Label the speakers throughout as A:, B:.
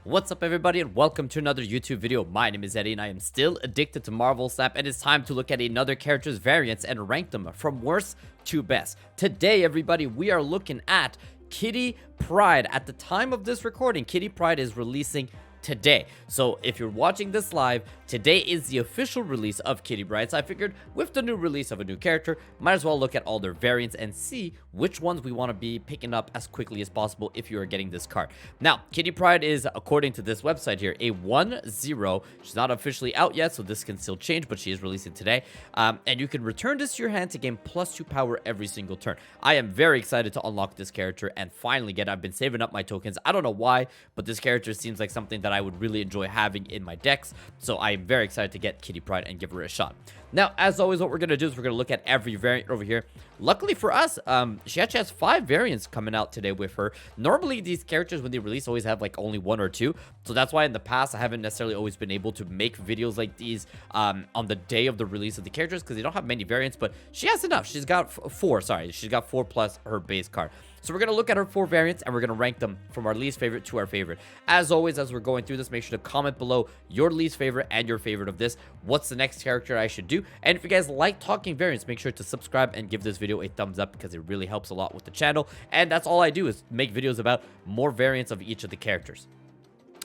A: What's up everybody and welcome to another YouTube video. My name is Eddie and I am still addicted to Marvel Snap, and it's time to look at another character's variants and rank them from worst to best. Today everybody, we are looking at Kitty Pryde. At the time of this recording, Kitty Pryde is releasing today. So if you're watching this live, today is the official release of Kitty Pryde. So I figured with the new release of a new character, might as well look at all their variants and see which ones we want to be picking up as quickly as possible if you are getting this card. Now, Kitty Pryde is, according to this website here, a 1-0. She's not officially out yet, so this can still change, but she is releasing today. And you can return this to your hand to gain +2 power every single turn. I am very excited to unlock this character and finally get it. I've been saving up my tokens. I don't know why, but this character seems like something that I would really enjoy having in my decks, so I am very excited to get Kitty Pryde and give her a shot. Now, as always, what we're going to do is we're going to look at every variant over here. Luckily for us, she actually has 5 variants coming out today with her. Normally, these characters, when they release, always have like only 1 or 2. So that's why in the past, I haven't necessarily always been able to make videos like these on the day of the release of the characters, because they don't have many variants, but she has enough. She's got 4, sorry. She's got 4 plus her base card. So we're going to look at her 4 variants, and we're going to rank them from our least favorite to our favorite. As always, as we're going through this, make sure to comment below your least favorite and your favorite of this. What's the next character I should do? And if you guys like talking variants, make sure to subscribe and give this video a thumbs up, because it really helps a lot with the channel. And that's all I do, is make videos about more variants of each of the characters.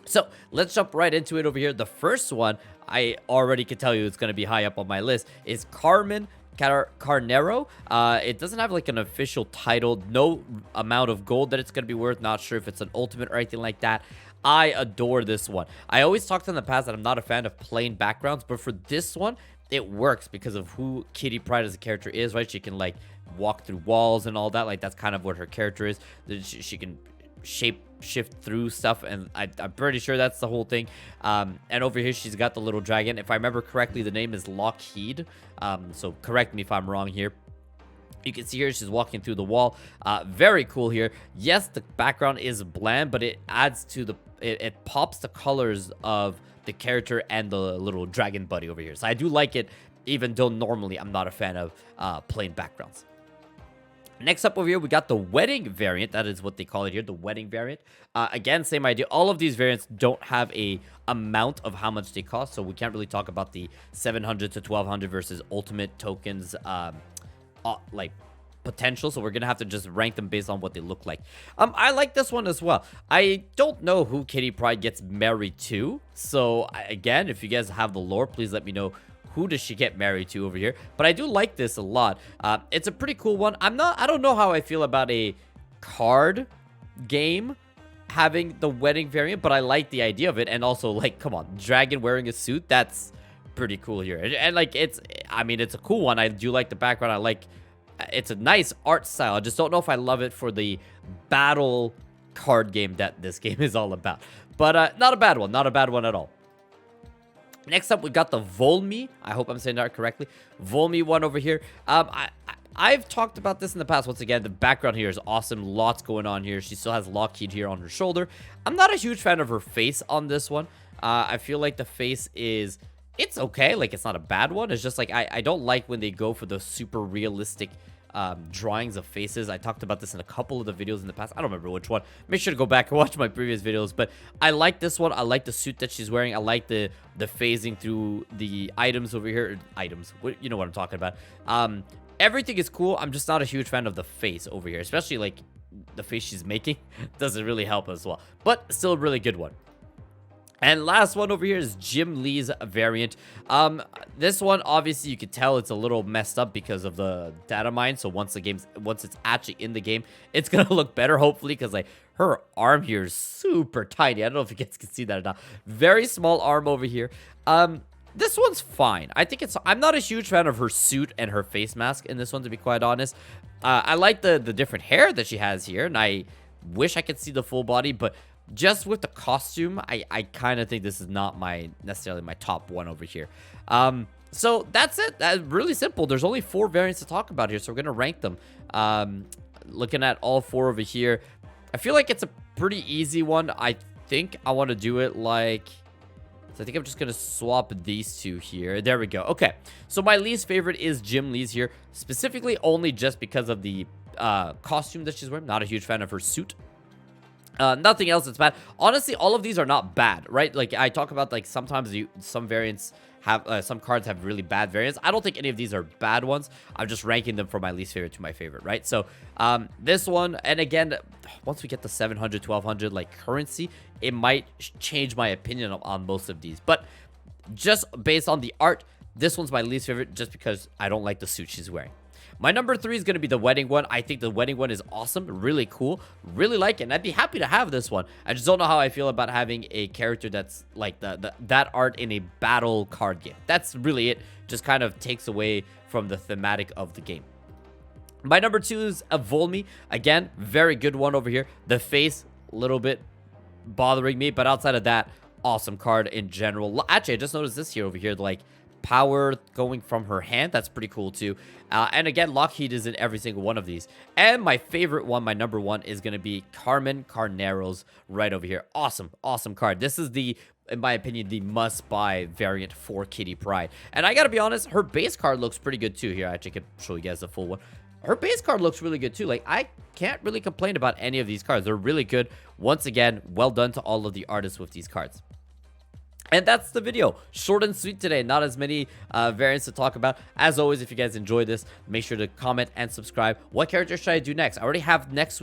A: So let's jump right into it over here. The first one, I already can tell you it's going to be high up on my list, is Carmen Carnero. It doesn't have like an official title, no amount of gold that it's going to be worth. Not sure if it's an ultimate or anything like that. I adore this one. I always talked in the past that I'm not a fan of plain backgrounds, but for this one, it works because of who Kitty Pryde as a character is, right? She can like walk through walls and all that. Like that's kind of what her character is. She can shift through stuff, and I'm pretty sure that's the whole thing. And over here she's got the little dragon. If I remember correctly, the name is Lockheed, so correct me if I'm wrong here. You can see here she's walking through the wall. Very cool here. Yes, the background is bland, but it adds to the it pops the colors of the character and the little dragon buddy over here. So I do like it, even though normally I'm not a fan of plain backgrounds. Next up over here, we got the wedding variant. That is what they call it here, the wedding variant. Again, same idea. All of these variants don't have a amount of how much they cost, so we can't really talk about the 700 to 1200 versus ultimate tokens like potential. So we're gonna have to just rank them based on what they look like. I like this one as well. I don't know who Kitty Pryde gets married to, so again, if you guys have the lore, please let me know. Who does she get married to over here? But I do like this a lot. It's a pretty cool one. I don't know how I feel about a card game having the wedding variant, but I like the idea of it. And also, like, come on, dragon wearing a suit, that's pretty cool here. And like, I mean, it's a cool one. I do like the background. I like, it's a nice art style. I just don't know if I love it for the battle card game that this game is all about. But not a bad one. Not a bad one at all. Next up, we got the Volmi. I hope I'm saying that correctly. Volmi one over here. I've talked about this in the past. Once again, the background here is awesome. Lots going on here. She still has Lockheed here on her shoulder. I'm not a huge fan of her face on this one. I feel like the face is... It's okay. Like, it's not a bad one. It's just like, I don't like when they go for the super realistic drawings of faces. I talked about this in a couple of the videos in the past. I don't remember which one. Make sure to go back and watch my previous videos. But I like this one. I like the suit that she's wearing. I like the phasing through the items over here. Items. You know what I'm talking about. Everything is cool. I'm just not a huge fan of the face over here. Especially like the face she's making. Doesn't really help as well. But still a really good one. And last one over here is Jim Lee's variant. This one, obviously, you can tell it's a little messed up because of the data mine. So once it's actually in the game, it's gonna look better, hopefully, because like her arm here is super tiny. I don't know if you guys can see that or not. Very small arm over here. This one's fine. I think I'm not a huge fan of her suit and her face mask in this one, to be quite honest. I like the different hair that she has here, and I wish I could see the full body, but just with the costume, I kind of think this is not necessarily my top one over here. So that's it. That's really simple. There's only 4 variants to talk about here, so we're gonna rank them. Looking at all 4 over here, I feel like it's a pretty easy one. I think I want to do it like... So I think I'm just gonna swap these 2 here. There we go. Okay, so my least favorite is Jim Lee's here, specifically only just because of the costume that she's wearing. Not a huge fan of her suit. Nothing else that's bad. Honestly, all of these are not bad, right? Like, I talk about, like, sometimes some variants have, some cards have really bad variants. I don't think any of these are bad ones. I'm just ranking them from my least favorite to my favorite, right? So, this one, and again, once we get the 700, 1200, like, currency, it might change my opinion on most of these. But just based on the art, this one's my least favorite just because I don't like the suit she's wearing. My number 3 is going to be the wedding one. I think the wedding one is awesome, really cool, really like it, and I'd be happy to have this one. I just don't know how I feel about having a character that's like that art in a battle card game. That's really it. Just kind of takes away from the thematic of the game. My number 2 is Volmi. Again, very good one over here. The face, a little bit bothering me, but outside of that, awesome card in general. Actually, I just noticed this here over here, like, power going from her hand. That's pretty cool too. And again, Lockheed is in every single one of these. And my favorite one, my number 1, is going to be Carmen Carnero's right over here. Awesome card. This is the, in my opinion, the must-buy variant for Kitty Pryde. And I gotta be honest, her base card looks pretty good too. Here, I actually could show you guys the full one. Her base card looks really good too. Like, I can't really complain about any of these cards. They're really good. Once again, well done to all of the artists with these cards. And that's the video. Short and sweet today. Not as many variants to talk about. As always, if you guys enjoyed this, make sure to comment and subscribe. What character should I do next? I already have next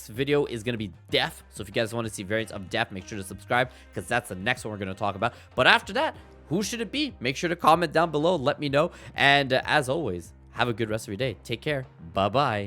A: video is going to be Death. So if you guys want to see variants of Death, make sure to subscribe, because that's the next one we're going to talk about. But after that, who should it be? Make sure to comment down below. Let me know. And as always, have a good rest of your day. Take care. Bye-bye.